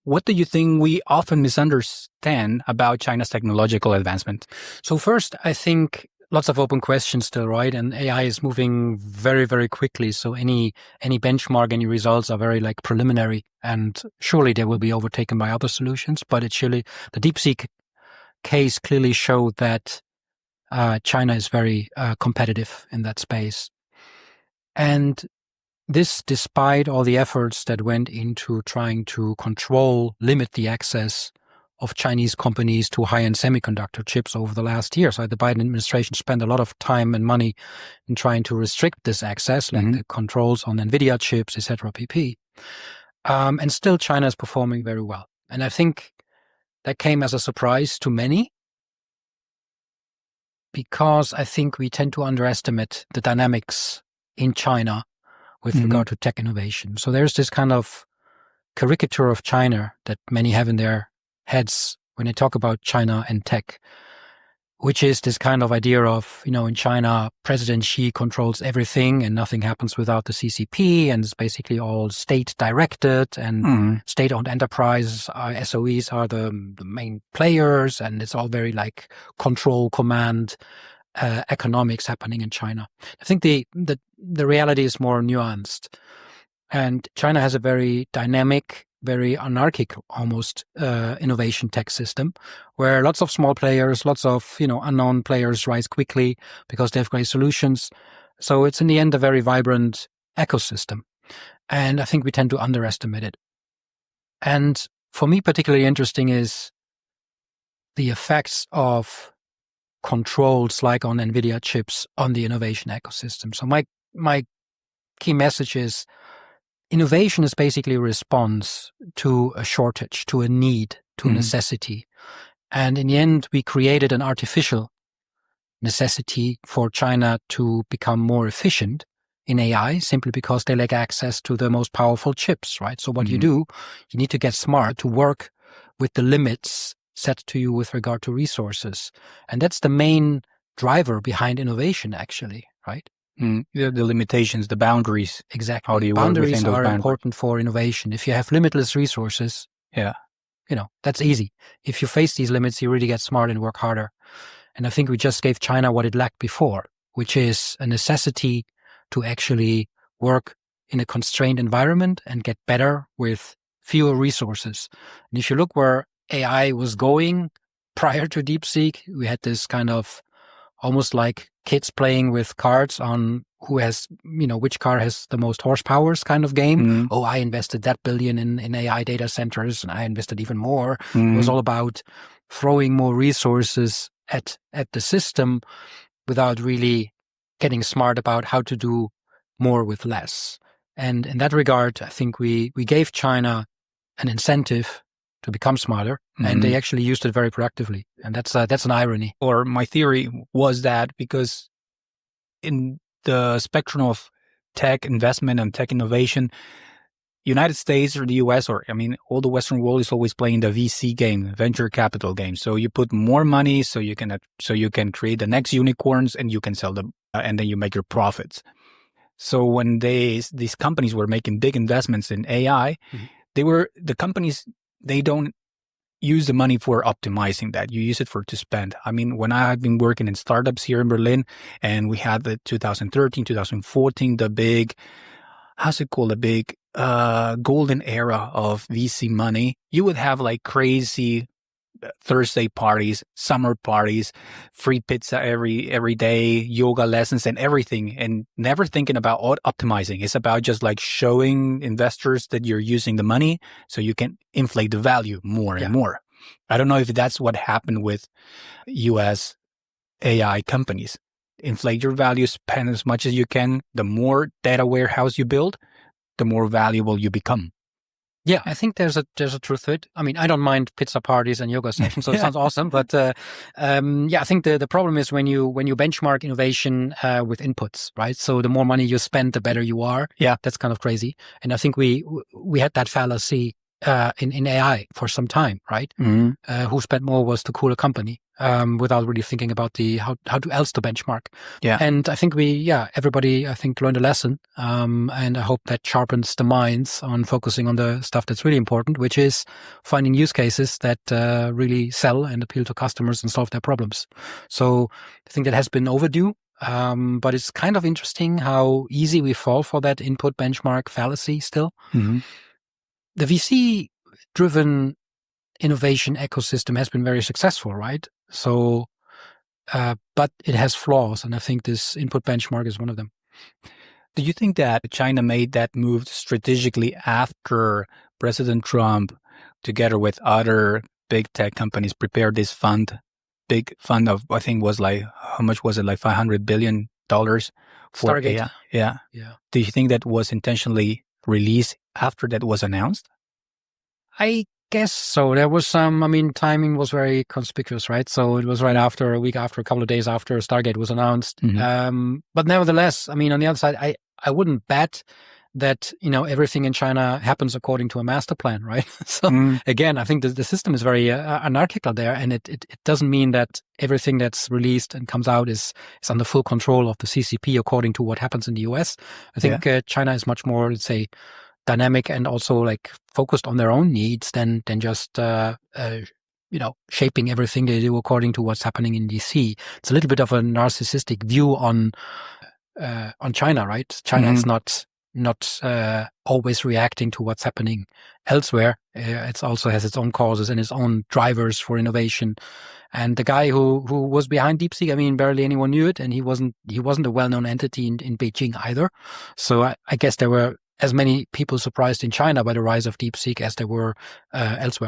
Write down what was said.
What do you think we often misunderstand about China's technological advancement? So first, I think lots of open questions still, right? And AI is moving very, very quickly. So any benchmark, any results are very preliminary, and surely they will be overtaken by other solutions. But it's surely the DeepSeek case clearly showed that China is very competitive in that space. And this, despite all the efforts that went into trying to limit the access of Chinese companies to high-end semiconductor chips over the last year. So the Biden administration spent a lot of time and money in trying to restrict this access, like the controls on NVIDIA chips, etc., pp. And still China is performing very well. And I think that came as a surprise to many, because I think we tend to underestimate the dynamics in China with regard to tech innovation. So there's this kind of caricature of China that many have in their heads when they talk about China and tech, which is this kind of idea of, in China, President Xi controls everything and nothing happens without the CCP, and it's basically all state-directed, and state-owned enterprises, SOEs are the main players, and it's all very control, command, economics happening in China. I think the reality is more nuanced, and China has a very dynamic, very anarchic almost innovation tech system, where lots of small players, lots of unknown players rise quickly because they have great solutions. So it's in the end a very vibrant ecosystem, and I think we tend to underestimate it. And for me, particularly interesting is the effects of controls like on NVIDIA chips on the innovation ecosystem. So my key message is innovation is basically a response to a shortage, to a need, to a necessity. And in the end, we created an artificial necessity for China to become more efficient in AI simply because they lack access to the most powerful chips, right? So what you do, you need to get smart to work with the limits set to you with regard to resources. And that's the main driver behind innovation, actually, right? The limitations, the boundaries. Exactly. How do you boundaries work within those are boundaries? important for innovation. If you have limitless resources, that's easy. If you face these limits, you really get smart and work harder. And I think we just gave China what it lacked before, which is a necessity to actually work in a constrained environment and get better with fewer resources. And if you look where AI was going prior to DeepSeek, we had this kind of almost like kids playing with cards on who has, which car has the most horsepowers kind of game. Oh, I invested that billion in AI data centers, and I invested even more. It was all about throwing more resources at the system without really getting smart about how to do more with less. And in that regard, I think we gave China an incentive to become smarter, and they actually used it very productively. And that's an irony. Or my theory was that because in the spectrum of tech investment and tech innovation, United States or the US, all the Western world is always playing the VC game, venture capital game. So you put more money so you can create the next unicorns, and you can sell them, and then you make your profits. So when these companies were making big investments in AI, they don't use the money for optimizing that. You use it to spend. When I had been working in startups here in Berlin, and we had the 2013, 2014, the big, golden era of VC money, you would have crazy Thursday parties, summer parties, free pizza every day, yoga lessons and everything, and never thinking about optimizing. It's about just showing investors that you're using the money so you can inflate the value more and more. I don't know if that's what happened with US AI companies. Inflate your value, spend as much as you can. The more data warehouse you build, the more valuable you become. Yeah, I think there's a truth to it. I don't mind pizza parties and yoga sessions, so it sounds awesome. But I think the problem is when you benchmark innovation with inputs, right? So the more money you spend, the better you are. Yeah, that's kind of crazy. And I think we had that fallacy in AI for some time, right? Who spent more was the cooler company. without really thinking about how to else to benchmark. Yeah. And I think everybody, I think, learned a lesson. And I hope that sharpens the minds on focusing on the stuff that's really important, which is finding use cases that really sell and appeal to customers and solve their problems. So I think that has been overdue. But it's kind of interesting how easy we fall for that input benchmark fallacy still. Mm-hmm. The VC-driven innovation ecosystem has been very successful, right? So, but it has flaws, and I think this input benchmark is one of them. Do you think that China made that move strategically after President Trump, together with other big tech companies, prepared this big fund of, I think was like, how much was it? Like $500 billion for Stargate. AI? Yeah. Do you think that was intentionally released after that was announced? I guess so. There was timing was very conspicuous, right? So it was right after, a week after, a couple of days after Stargate was announced. Mm-hmm. But nevertheless, on the other side, I wouldn't bet that, everything in China happens according to a master plan, right? So again, I think the system is very anarchical there, and it doesn't mean that everything that's released and comes out is under full control of the CCP according to what happens in the US. I think China is much more, let's say, dynamic and also like focused on their own needs than just shaping everything they do according to what's happening in DC. It's a little bit of a narcissistic view on China, right? China is not always reacting to what's happening elsewhere. It also has its own causes and its own drivers for innovation. And the guy who was behind DeepSeek, barely anyone knew it, and he wasn't a well-known entity in Beijing either. So I guess there were as many people surprised in China by the rise of DeepSeek as there were elsewhere.